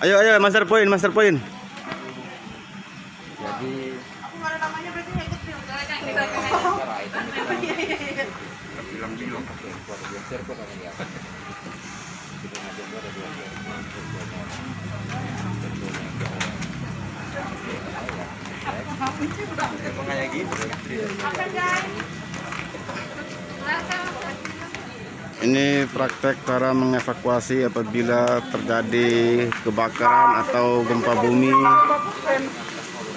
Ayo, ayo, master point, master point. Jadi Aku nggak ada namanya berarti nggak ikut film. bilang-bilang oke, buat geser kok kan ya. Kita ngajak ada dua emang kayak gitu kan. Apa guys? Ini praktek cara mengevakuasi apabila terjadi kebakaran atau gempa bumi.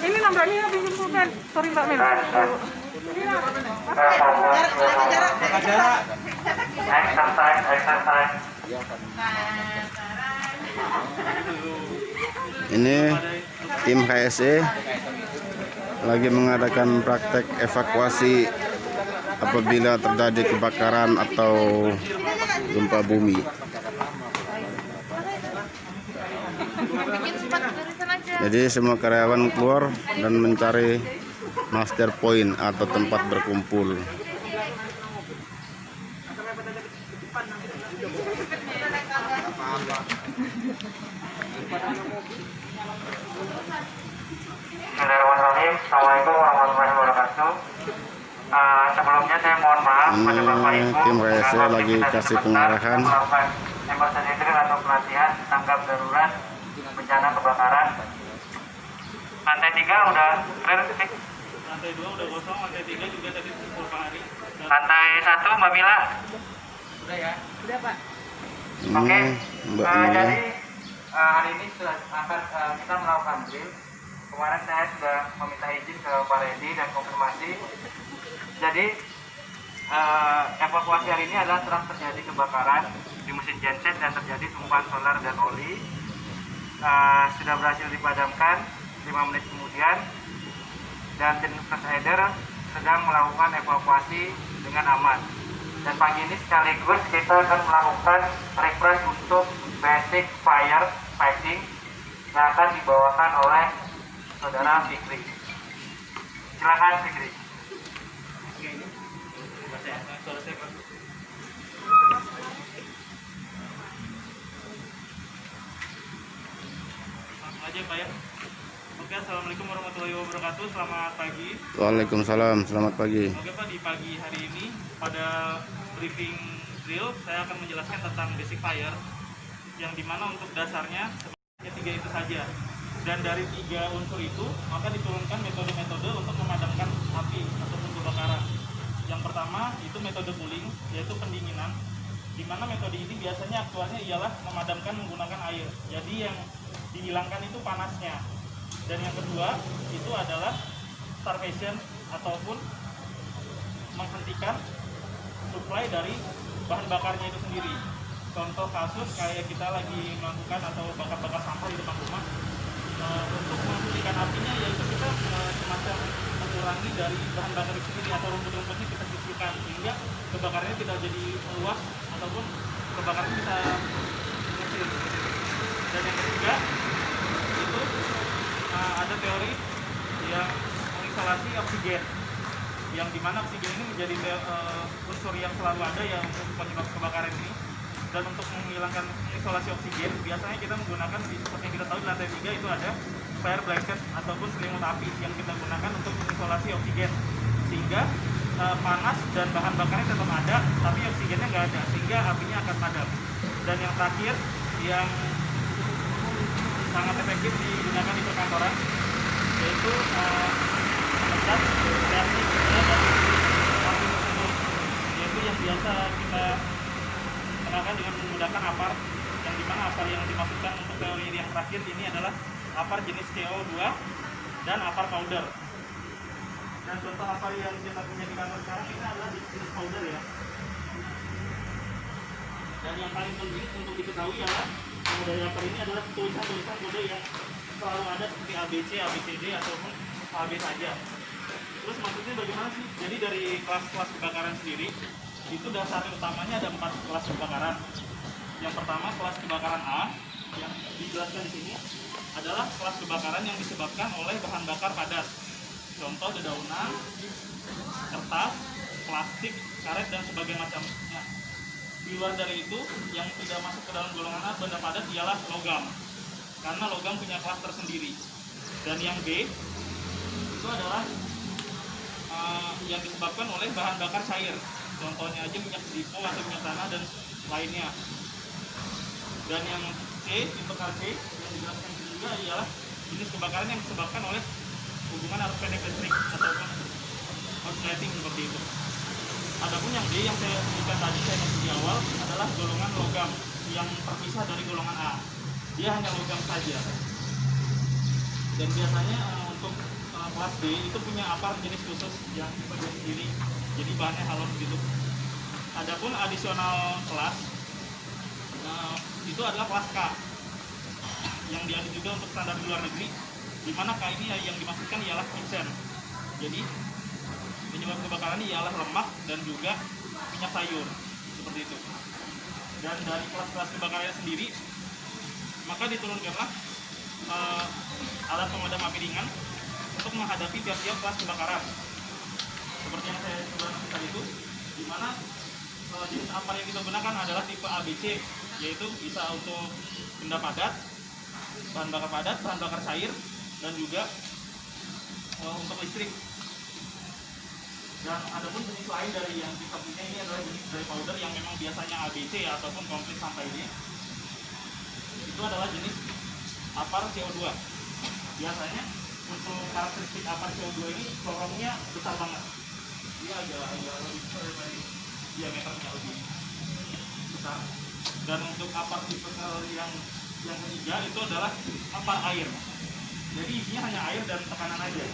Ini nomornya bukan. Sorry Mbak Mel. Jarak. Exercise. Ini tim HSE lagi mengadakan praktek evakuasi apabila terjadi kebakaran atau gempa bumi. Jadi semua karyawan keluar dan mencari master point atau tempat berkumpul. Bismillahirrahmanirrahim. Assalamualaikum warahmatullahi wabarakatuh. Sebelumnya saya mohon maaf pada Bapak Ibu. Tim HSE lagi kasih pengarahan. Melakukan emergency drill atau pelatihan tanggap darurat bencana kebakaran. Lantai 3 udah clear. Lantai 2 udah kosong, lantai 3 juga tadi beberapa hari. Lantai 1 Mbak Mila. Udah ya? Udah Pak. Oke. Mbak Mila. Jadi hari ini sudah akan kita melakukan drill. Kemarin saya sudah meminta izin ke Pak Redi dan konfirmasi. Jadi evakuasi hari ini adalah setelah terjadi kebakaran di mesin genset dan terjadi tumpahan solar dan oli. Sudah berhasil dipadamkan 5 menit kemudian, dan tim first aider sedang melakukan evakuasi dengan aman. Dan pagi ini sekaligus kita akan melakukan refresh untuk basic fire fighting yang akan dibawakan oleh Saudara Fikri. Silakan Fikri. Langsung aja Pak ya. Oke, Assalamualaikum warahmatullahi wabarakatuh. Selamat pagi. Waalaikumsalam, selamat pagi. Oke Pak, di pagi hari ini pada briefing drill saya akan menjelaskan tentang basic fire, yang dimana untuk dasarnya sebenarnya 3 itu saja. Dan dari 3 unsur itu maka diturunkan metode-metode untuk memadamkan api ataupun kebakaran. Yang pertama itu metode cooling, yaitu pendinginan, di mana metode ini biasanya aktualnya ialah memadamkan menggunakan air. Jadi yang dihilangkan itu panasnya. Dan yang kedua itu adalah starvation ataupun menghentikan supply dari bahan bakarnya itu sendiri. Contoh kasus kayak kita lagi melakukan atau bakar-bakar sampah di depan rumah. Untuk menghentikan apinya yaitu kita semacam mengurangi dari bahan bakar itu sendiri atau rumput-rumputnya kita sisihkan sehingga kebakarannya tidak jadi luas ataupun kebakaran bisa mengecil. Dan yang ketiga itu ada teori yang mengisolasi oksigen, yang dimana oksigen ini menjadi unsur yang selalu ada yang untuk penyebab kebakaran ini. Dan untuk menghilangkan isolasi oksigen biasanya kita menggunakan, seperti yang kita tahu di lantai 3 itu ada fire blanket ataupun selimut api yang kita gunakan untuk mengisolasi oksigen, sehingga panas dan bahan bakarnya tetap ada tapi oksigennya nggak ada, sehingga apinya akan padam. Dan yang terakhir yang sangat efektif digunakan di perkantoran yaitu memecat reaksi kimia dari api tersebut, yaitu yang biasa kita gunakan dengan menggunakan apar, yang dimana apar yang dimaksudkan untuk teori yang terakhir ini adalah apar jenis CO2 dan apar powder. Dan contoh apar yang kita punya di kantor sekarang ini adalah jenis powder ya. Dan yang paling penting untuk diketahui adalah dari apar ini adalah tulisan-tulisan kode yang selalu ada seperti ABC, ABCD ataupun AB saja. Terus maksudnya bagaimana sih? Jadi dari kelas-kelas kebakaran sendiri itu dasar utamanya ada 4 kelas kebakaran. Yang pertama kelas kebakaran A yang dijelaskan di sini adalah kelas kebakaran yang disebabkan oleh bahan bakar padat. Contoh dedaunan, kertas, plastik, karet dan sebagainya macamnya. Di luar dari itu yang tidak masuk ke dalam golongan A benda padat ialah logam. karena logam punya kelas tersendiri. Dan yang B itu adalah yang disebabkan oleh bahan bakar cair. Contohnya aja minyak dipo atau minyak tanah dan lainnya. Dan yang C, tipe KC yang dijelaskan juga ialah jenis kebakaran yang disebabkan oleh hubungan arus pendek listrik ataupun korsleting seperti itu. Adapun yang D yang saya sebutkan tadi, saya masih di awal, adalah golongan logam yang terpisah dari golongan A. Dia hanya logam saja. Dan biasanya untuk kelas D itu punya apar jenis khusus yang tipe D sendiri. Jadi bahannya halon gitu. Adapun adisional kelas itu adalah kelas K yang diadu juga untuk standar di luar negeri, di mana K ini yang dimaksudkan ialah kitchen. Jadi penyebab kebakaran ialah lemak dan juga minyak sayur seperti itu. Dan dari kelas-kelas kebakarannya sendiri, maka diturunkanlah alat pemadam api ringan untuk menghadapi tiap-tiap kelas kebakaran. Seperti yang saya sebutkan tadi itu, di mana jenis apar yang kita gunakan adalah tipe ABC, yaitu bisa untuk benda padat, bahan bakar padat, bahan bakar cair, dan juga untuk listrik. Dan adapun jenis lain dari yang kita punya ini adalah jenis dry powder yang memang biasanya ABC ataupun komplit sampai D. Itu adalah jenis apar CO2. Biasanya untuk karakteristik apar CO2 ini lorongnya besar banget. Dia agak lebih besar dari diameternya lebih besar. Dan untuk apar tipe yang ketiga itu adalah apar air. Jadi isinya hanya air dan tekanan aja.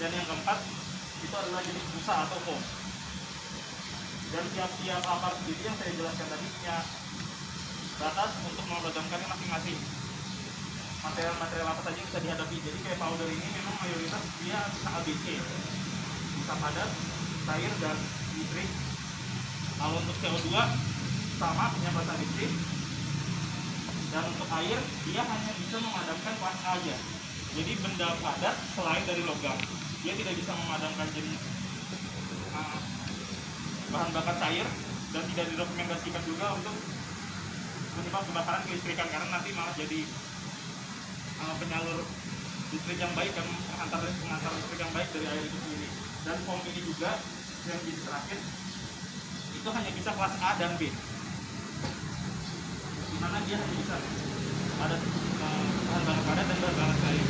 Dan yang keempat itu adalah jenis busa atau foam. Dan tiap-tiap apar sendiri yang saya jelaskan tadi punya batas untuk memadamkannya masing-masing. Material-material apa saja yang bisa dihadapi. Jadi kayak powder ini memang mayoritas dia bisa ABC, bisa padat, cair, dan listrik. Kalau untuk CO2 sama punya batas ABC. Dan untuk air dia hanya bisa memadamkan kelas A aja. Jadi benda padat selain dari logam, dia tidak bisa memadamkan jenis bahan bakar cair, dan tidak direkomendasikan juga untuk menyebabkan kebakaran kelistrikan, karena nanti malah jadi penyalur listrik yang baik dan pengantar listrik yang baik dari air itu sendiri. Dan foam ini juga yang jadi terakhir itu hanya bisa kelas A dan B, dimana dia hanya bisa ada bahan bakar padat dan bahan bakar cair.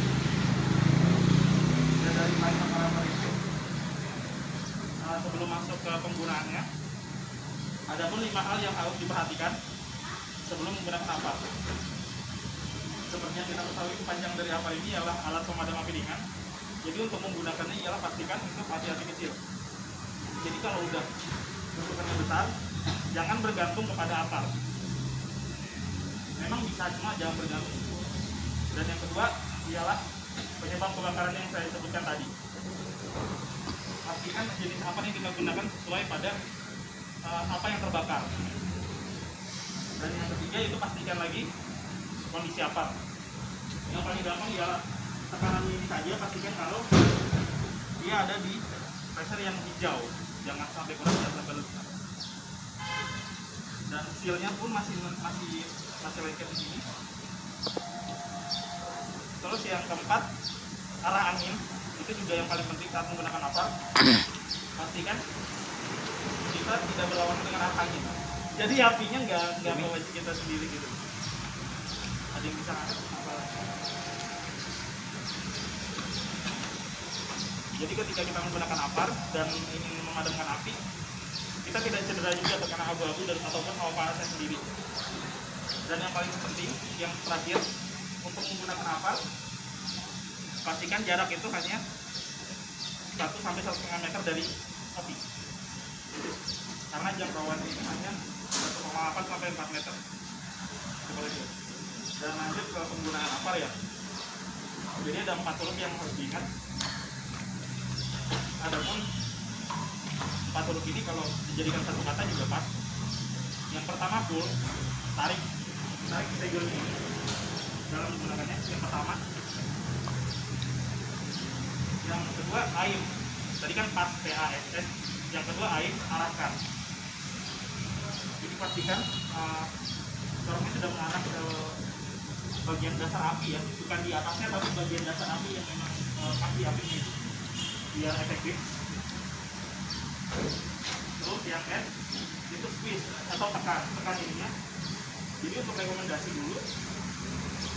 Dan dari parameter itu sebelum masuk ke penggunaannya, ada pun 5 hal yang harus diperhatikan sebelum menggunakan apar. Seperti yang kita ketahui, panjang dari apar ini ialah alat pemadam api ringan. Jadi untuk menggunakannya ialah pastikan untuk hati-hati kecil. Jadi kalau udah bentukannya besar, jangan bergantung kepada apar. Memang bisa, cuma jangan bergantung. Dan yang kedua ialah penyebab kebakaran yang saya sebutkan tadi. Pastikan jenis apar yang kita gunakan sesuai pada apa yang terbakar. Dan yang ketiga itu pastikan lagi kondisi apar. Yang paling gampang ialah tekanan ini saja, pastikan kalau dia ada di pressure yang hijau, jangan sampai kurang, jangan sampai lebih. Dan sealnya pun masih lengket di sini. Terus yang keempat, arah angin itu juga yang paling penting saat menggunakan apar. Pastikan kita tidak berlawanan dengan arah angin. Jadi apinya nggak bawa kita sendiri gitu. Ada yang bisa ngangkat apa? Jadi ketika kita menggunakan apar dan ingin memadamkan api, kita tidak cedera juga terkena abu-abu dan ataupun hawa panasnya sendiri. Dan yang paling penting, yang terakhir, untuk menggunakan apar, pastikan jarak itu hanya 1 sampai 1,5 meter dari api. Karena jangkauan ini hanya 1,8 sampai 4 meter. Seperti itu. Dan lanjut ke penggunaan apar ya. Jadi ada 4 huruf yang harus diingat. Adapun 4 huruf ini kalau dijadikan satu kata juga pas. Yang pertama full, tarik segel ini dalam menggunakannya. Yang pertama. Yang kedua air. Tadi kan pas PASS. Yang kedua air, arahkan. Jadi pastikan dorongnya sudah mengarah ke bagian dasar api ya, bukan di atasnya tapi bagian dasar api yang memang kaki apinya itu biar efektif. Terus yang S itu squeeze atau tekan ininya. Jadi untuk rekomendasi dulu,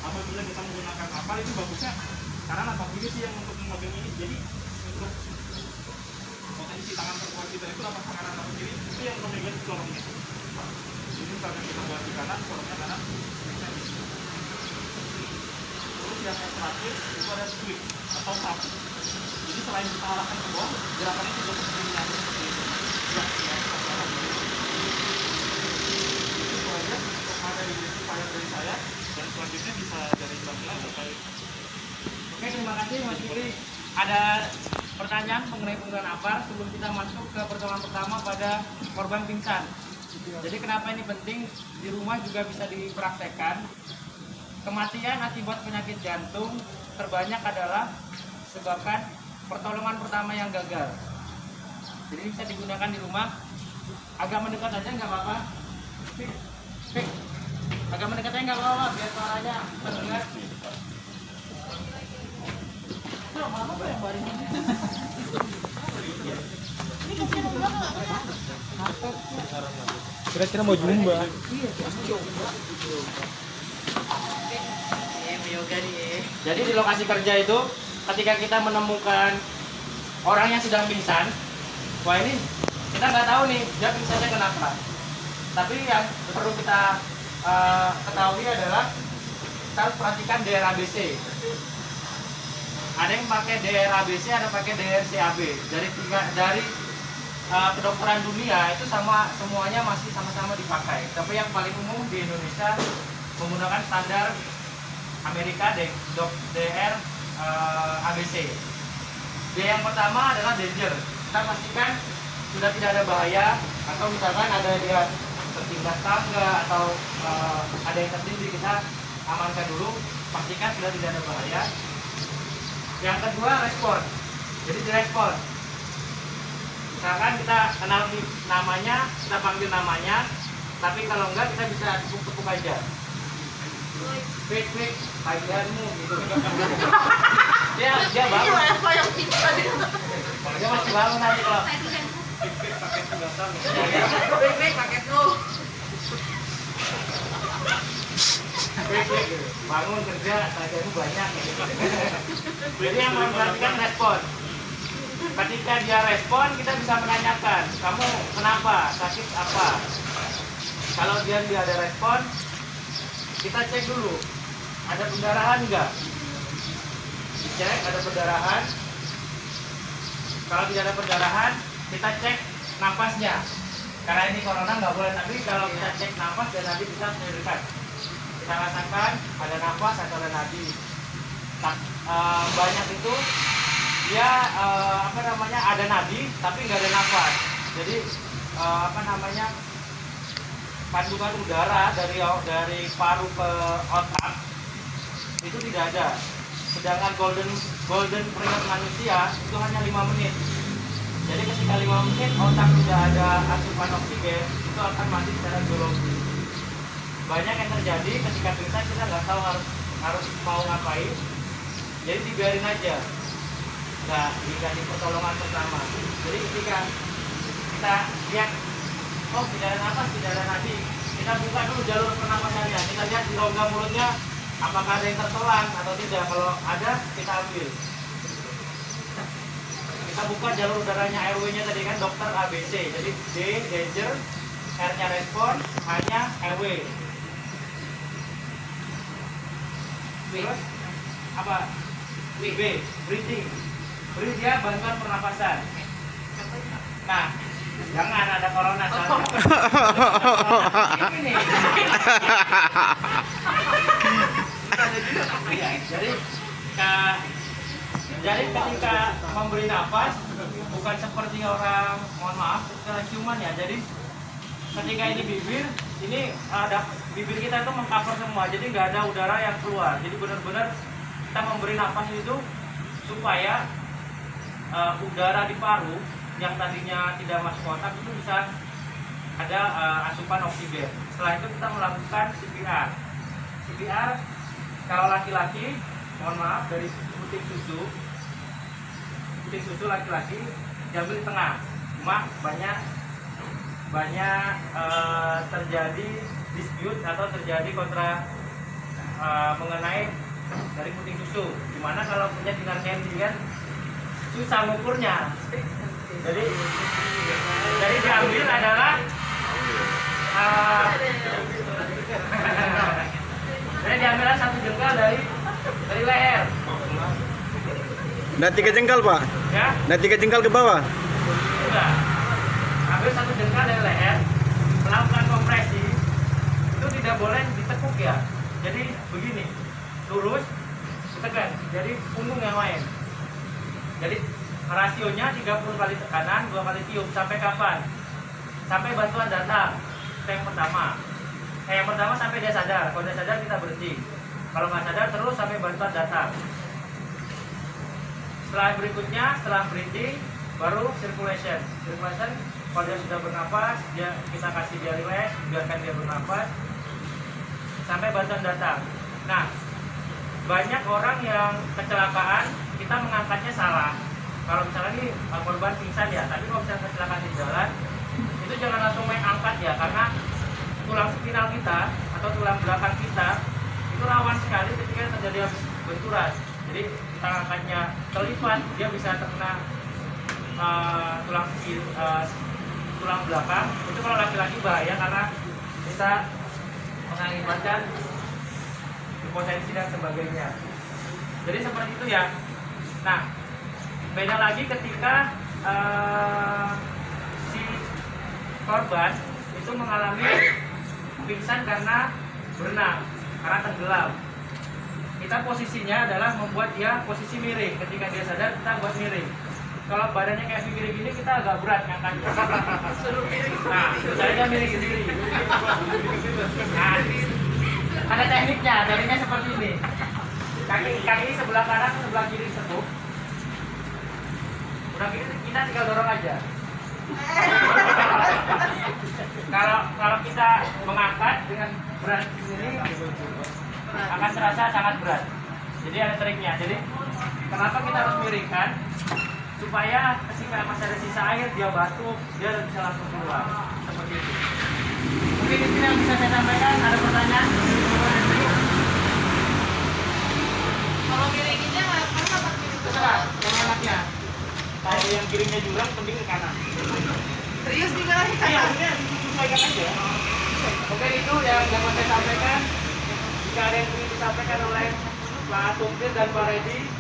apabila kita menggunakan kapal itu bagusnya karena napas ini sih yang untuk memegang ini. Jadi untuk potensi tangan terkuat kita itu napas kanan napas kiri itu yang memegang corongnya. Jadi misalkan kita buat di kanan, corongnya kanan. Terus yang terakhir itu ada squeeze atau tap. Jadi selain kita arahkan ke bawah, gerakannya juga seperti ini seperti itu. Ya, itu aja untuk ada di fire dari saya, dan selanjutnya bisa dari Bang terkait. Oke, terima kasih Mas Yuli. Ada pertanyaan mengenai penggunaan APAR sebelum kita masuk ke pertolongan pertama pada korban pingsan. Jadi kenapa ini penting? Di rumah juga bisa dipraktekkan. Kematian akibat penyakit jantung terbanyak adalah disebabkan pertolongan pertama yang gagal. Jadi bisa digunakan di rumah. Agak mendekat aja nggak apa-apa. Fik. Agak mendekat aja nggak apa-apa biar suaranya terdengar. Kira-kira mau jumba. Jadi di lokasi kerja itu ketika kita menemukan orang yang sedang pingsan, wah ini kita nggak tahu nih dia pingsannya kenapa. Tapi yang perlu kita ketahui adalah kita harus perhatikan DRABC. Ada yang pakai DRABC, ada pakai DRCAB. Dari kedokteran dunia itu semuanya masih sama-sama dipakai. Tapi yang paling umum di Indonesia menggunakan standar Amerika DR ABC. D yang pertama adalah danger. Kita pastikan sudah tidak ada bahaya, atau misalkan ada dia tertindas tangga atau ada yang tertindih, kita amankan dulu, pastikan sudah tidak ada bahaya. Yang kedua respon. Jadi direspon. Misalkan kita kenal namanya, kita panggil namanya, tapi kalau enggak kita bisa tepuk-tepuk aja. Quick, panggilanmu gitu. Dia bangun. Dia masih bangun nanti kalau. Bangun kerja, tagihanmu banyak. Jadi yang memperhatikan respon. Ketika dia respon, kita bisa menanyakan, kamu kenapa, sakit apa? Kalau dia tidak ada respon, kita cek dulu, ada pendarahan enggak? Dicek ada pendarahan. Kalau tidak ada pendarahan, kita cek napasnya. Karena ini corona nggak boleh, tapi kalau kita cek napas dan nadi bisa menyebutkan. Kita rasakan ada napas atau ada nadi. Banyak itu dia ada nadi tapi nggak ada napas. Jadi kandungan udara dari paru ke otak itu tidak ada. Sedangkan golden period manusia itu hanya 5 menit. Jadi ketika 5 menit otak tidak ada asupan oksigen, itu akan mati secara biologi. Banyak yang terjadi ketika pingsan, kita nggak tahu harus mau ngapain, jadi dibiarin aja, nggak dikasih pertolongan pertama. Jadi ketika kita lihat, oh tidak ada nafas, tidak ada nadi, kita buka dulu jalur pernapasannya, kita lihat di rongga mulutnya apakah ada yang tertelan atau tidak. Kalau ada, kita ambil. Kita buka jalur udaranya, airway-nya tadi kan dokter ABC. Jadi D danger, R-nya respon, H-nya airway. Terus apa? B breathing. Breathe ya, bantuan pernapasan. Nah, jangan ada corona soalnya. Ini. Jadi ketika memberi nafas bukan seperti orang, mohon maaf, ciuman ya. Jadi ketika ini bibir, ini ada bibir kita itu mengcover semua, jadi nggak ada udara yang keluar. Jadi benar-benar kita memberi nafas itu supaya udara di paru yang tadinya tidak masuk otak itu bisa ada asupan oksigen. Setelah itu kita melakukan CPR. CPR kalau laki-laki, mohon maaf, dari puting susu laki-laki diambil di tengah. Cuma banyak terjadi dispute atau terjadi kontra mengenai dari puting susu. Dimana kalau punya dinar candy kan susah mengukurnya. Jadi diambil adalah jadi diambillah 1 jengkal dari leher. Nah 3 jengkal Pak. Ya, Nah 3 jengkal ke bawah. sudah. Ambil 1 jengkal dari leher, melakukan kompresi. Itu tidak boleh ditekuk ya. Jadi begini, lurus, ditekan. Jadi punggung yang main. Jadi rasionya 30 kali tekanan, 2 kali tiup. Sampai kapan? Sampai bantuan datang. Itu yang pertama. Yang pertama sampai dia sadar. Kalau dia sadar kita berhenti. Kalau nggak sadar terus sampai bantuan datang. Setelah berikutnya, setelah breathing, baru circulation. Circulation, kalau dia sudah bernapas, kita kasih dia relax, biarkan dia bernapas sampai bantuan datang. Nah, banyak orang yang kecelakaan, kita mengangkatnya salah. Kalau misalnya ini korban pingsan ya, tapi kalau misalnya kecelakaan di jalan, itu jangan langsung main angkat ya, karena tulang spinal kita atau tulang belakang kita itu rawan sekali ketika terjadi benturan. Jadi kita angkatnya terlipat, dia bisa terkena tulang belakang. Itu kalau laki-laki bahaya karena bisa mengakibatkan hipotensi dan sebagainya. Jadi seperti itu ya. Nah, beda lagi ketika si korban itu mengalami pingsan karena berenang, karena tenggelam. Kita posisinya adalah membuat dia posisi miring. Ketika dia sadar, kita buat miring. Kalau badannya kayak miring gini, kita agak berat ngangkatnya. Nah, misalnya dia miring sendiri. Nah, ada tekniknya, tekniknya seperti ini. Kaki sebelah kanan, sebelah kiri tekuk. Udah gitu kita tinggal dorong aja. Kalau kita mengangkat dengan berat ini akan terasa sangat berat. Jadi ada triknya. Jadi kenapa kita harus miringkan? Supaya ketika masih ada sisa air dia batuk, dia bisa langsung keluar. Seperti itu. Mungkin itu yang bisa saya sampaikan. Ada pertanyaan? Kalau miringinnya apa miring? Terserah, yang enaknya. Kalau yang kirimnya jurang, penting ke kanan. Serius nih kalau Iya, maksudnya disesuaikan aja. Oke, itu yang dapat saya sampaikan. Jika ada yang ingin disampaikan oleh Pak Tungkir dan Pak Reddy,